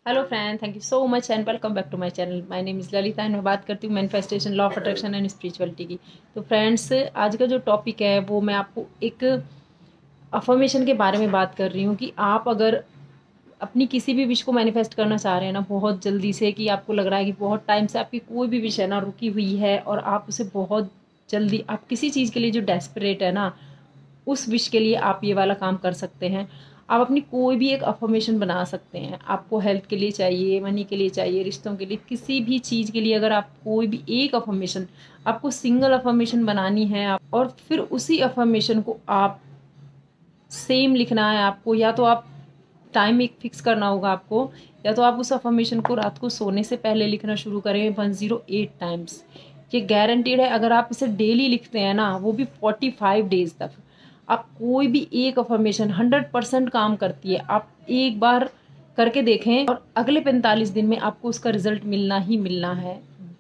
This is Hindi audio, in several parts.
Hello friend, thank you so much and welcome back to my channel. My name is Lalita and मैं बात करती हूँ manifestation, law of attraction and spirituality की। तो फ्रेंड्स, आज का जो टॉपिक है वो मैं आपको एक अफर्मेशन के बारे में बात कर रही हूँ कि आप अगर अपनी किसी भी विश को मैनिफेस्ट करना चाह रहे हैं ना बहुत जल्दी से, कि आपको लग रहा है कि बहुत टाइम से आपकी कोई भी विश है ना रुकी हुई है और आप उसे बहुत जल्दी, आप किसी चीज़ के लिए जो डेस्परेट है ना, उस विश के लिए आप ये वाला काम कर सकते हैं। आप अपनी कोई भी एक अफर्मेशन बना सकते हैं। आपको हेल्थ के लिए चाहिए, मनी के लिए चाहिए, रिश्तों के लिए, किसी भी चीज़ के लिए अगर आप कोई भी एक अफर्मेशन, आपको सिंगल अफर्मेशन बनानी है और फिर उसी अफर्मेशन को आप सेम लिखना है आपको। या तो आप टाइम एक फिक्स करना होगा आपको, या तो आप उस अफर्मेशन को रात को सोने से पहले लिखना शुरू करें 108 टाइम्स। ये गारंटीड है। अगर आप इसे डेली लिखते हैं ना, वो भी 45 डेज तक, आप कोई भी एक अफर्मेशन 100% काम करती है। आप एक बार करके देखें और अगले 45 दिन में आपको उसका रिजल्ट मिलना ही मिलना है।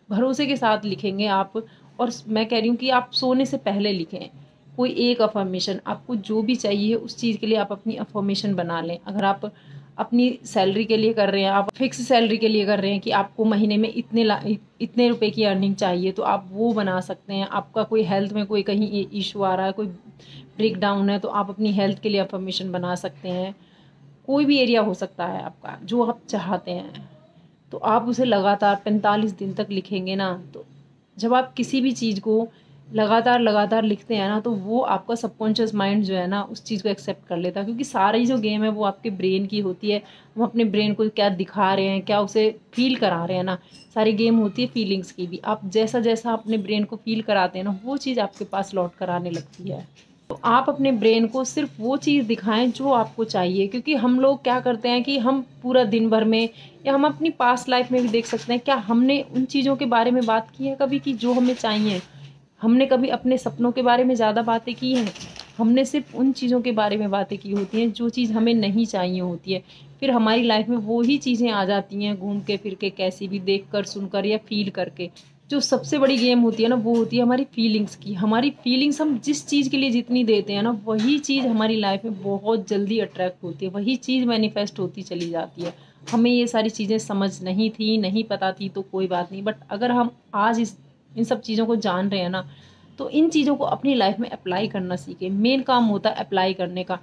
भरोसे के साथ लिखेंगे आप। और मैं कह रही हूँ कि आप सोने से पहले लिखें कोई एक अफर्मेशन। आपको जो भी चाहिए उस चीज़ के लिए आप अपनी अफर्मेशन बना लें। अगर आप अपनी सैलरी के लिए कर रहे हैं, आप फिक्स सैलरी के लिए कर रहे हैं कि आपको महीने में इतने रुपए की अर्निंग चाहिए, तो आप वो बना सकते हैं। आपका कोई हेल्थ में कोई कहीं इशू आ रहा है, कोई ब्रेक डाउन है, तो आप अपनी हेल्थ के लिए अफर्मेशन बना सकते हैं। कोई भी एरिया हो सकता है आपका जो आप चाहते हैं, तो आप उसे लगातार 45 दिन तक लिखेंगे ना, तो जब आप किसी भी चीज़ को लगातार लगातार लिखते हैं ना, तो वो आपका सबकॉन्शियस माइंड जो है ना उस चीज़ को एक्सेप्ट कर लेता है। क्योंकि सारी जो गेम है वो आपके ब्रेन की होती है। हम अपने ब्रेन को क्या दिखा रहे हैं, क्या उसे फील करा रहे हैं ना, सारी गेम होती है फीलिंग्स की भी। आप जैसा जैसा अपने ब्रेन को फील कराते हैं ना, वो चीज़ आपके पास लौट कर आने लगती है। तो आप अपने ब्रेन को सिर्फ वो चीज़ दिखाएं जो आपको चाहिए। क्योंकि हम लोग क्या करते हैं कि हम पूरा दिन भर में, या हम अपनी पास्ट लाइफ में भी देख सकते हैं, क्या हमने उन चीज़ों के बारे में बात की है कभी कि जो हमें चाहिए? हमने कभी अपने सपनों के बारे में ज़्यादा बातें की हैं? हमने सिर्फ उन चीज़ों के बारे में बातें की होती हैं जो चीज़ हमें नहीं चाहिए होती है। फिर हमारी लाइफ में वो ही चीज़ें आ जाती हैं घूम के फिर के, कैसी भी, देख कर, सुनकर या फील करके। जो सबसे बड़ी गेम होती है ना, वो होती है हमारी फीलिंग्स की। हमारी फीलिंग्स हम जिस चीज़ के लिए जितनी देते हैं ना, वही चीज़ हमारी लाइफ में बहुत जल्दी अट्रैक्ट होती है, वही चीज़ मैनिफेस्ट होती चली जाती है। हमें ये सारी चीज़ें समझ नहीं थी, नहीं पता थी, तो कोई बात नहीं, बट अगर हम आज इन सब चीज़ों को जान रहे हैं ना, तो इन चीज़ों को अपनी लाइफ में अप्लाई करना सीखें। मेन काम होता है अप्लाई करने का।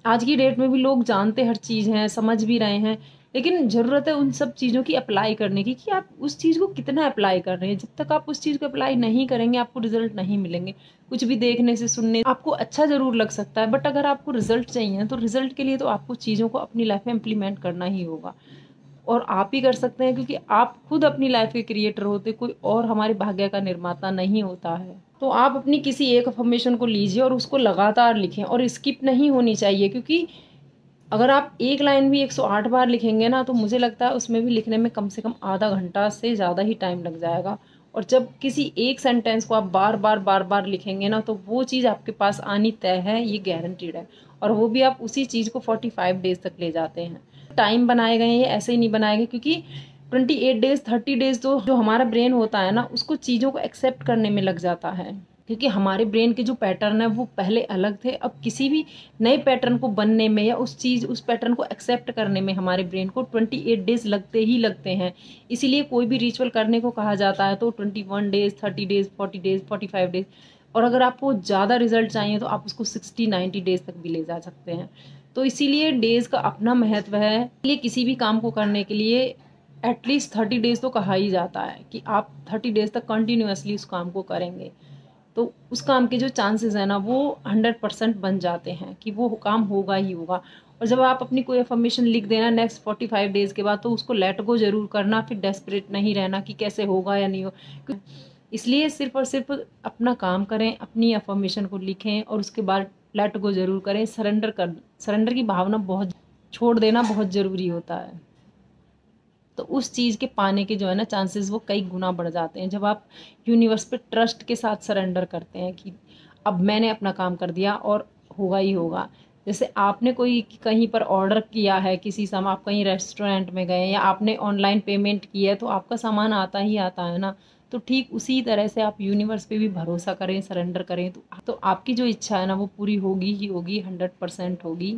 आज की डेट में भी लोग जानते हर चीज़ हैं, समझ भी रहे हैं, लेकिन ज़रूरत है उन सब चीज़ों की अप्लाई करने की, कि आप उस चीज़ को कितना अप्लाई कर रहे हैं। जब तक आप उस चीज़ को अप्लाई नहीं करेंगे, आपको रिजल्ट नहीं मिलेंगे। कुछ भी देखने से, सुनने आपको अच्छा ज़रूर लग सकता है, बट अगर आपको रिजल्ट चाहिए तो रिजल्ट के लिए तो आपको चीज़ों को अपनी लाइफ में इम्प्लीमेंट करना ही होगा। और आप ही कर सकते हैं, क्योंकि आप खुद अपनी लाइफ के क्रिएटर होते, कोई और हमारे भाग्य का निर्माता नहीं होता है। तो आप अपनी किसी एक अफर्मेशन को लीजिए और उसको लगातार लिखें, और स्किप नहीं होनी चाहिए। क्योंकि अगर आप एक लाइन भी 108 बार लिखेंगे ना, तो मुझे लगता है उसमें भी लिखने में कम से कम आधा घंटा से ज़्यादा ही टाइम लग जाएगा। और जब किसी एक सेंटेंस को आप बार बार बार बार लिखेंगे ना, तो वो चीज़ आपके पास आनी तय है, ये गारंटीड है। और वो भी आप उसी चीज़ को 45 डेज तक ले जाते हैं। टाइम बनाए गए हैं, ये ऐसे ही नहीं बनाए गए, क्योंकि 28 डेज, 30 डेज तो जो हमारा ब्रेन होता है ना, उसको चीज़ों को एक्सेप्ट करने में लग जाता है। क्योंकि हमारे ब्रेन के जो पैटर्न है वो पहले अलग थे। अब किसी भी नए पैटर्न को बनने में, या उस पैटर्न को एक्सेप्ट करने में हमारे ब्रेन को 28 डेज लगते ही लगते हैं। इसीलिए कोई भी रिचुअल करने को कहा जाता है तो 21 डेज, 30 डेज, 40 डेज, 45 डेज। और अगर आपको ज़्यादा रिजल्ट चाहिए तो आप उसको 60-90 डेज तक भी ले जा सकते हैं। तो इसीलिए डेज का अपना महत्व है। इसलिए किसी भी काम को करने के लिए एटलीस्ट 30 डेज तो कहा ही जाता है कि आप 30 डेज तक कंटिन्यूअसली उस काम को करेंगे, तो उस काम के जो चांसेस है ना, वो 100% बन जाते हैं कि वो काम होगा ही होगा। और जब आप अपनी कोई अफर्मेशन लिख देना नेक्स्ट 45 डेज के बाद, तो उसको लेट गो जरूर करना। फिर डेस्परेट नहीं रहना कि कैसे होगा या नहीं हो। इसलिए सिर्फ और सिर्फ अपना काम करें, अपनी अफर्मेशन को लिखें और उसके बाद लेट गो जरूर करें। सरेंडर की भावना बहुत, छोड़ देना बहुत ज़रूरी होता है। तो उस चीज़ के पाने के जो है ना चांसेस, वो कई गुना बढ़ जाते हैं जब आप यूनिवर्स पे ट्रस्ट के साथ सरेंडर करते हैं कि अब मैंने अपना काम कर दिया और होगा ही होगा। जैसे आपने कोई कहीं पर ऑर्डर किया है, किसी सामान, आप कहीं रेस्टोरेंट में गए या आपने ऑनलाइन पेमेंट की है, तो आपका सामान आता ही आता है ना। तो ठीक उसी तरह से आप यूनिवर्स पे भी भरोसा करें, सरेंडर करें, तो आपकी जो इच्छा है ना वो पूरी होगी ही होगी, 100% होगी।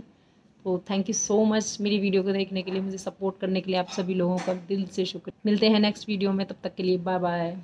तो थैंक यू सो मच मेरी वीडियो को देखने के लिए, मुझे सपोर्ट करने के लिए आप सभी लोगों का दिल से शुक्रिया। मिलते हैं नेक्स्ट वीडियो में, तब तक के लिए बाय बाय।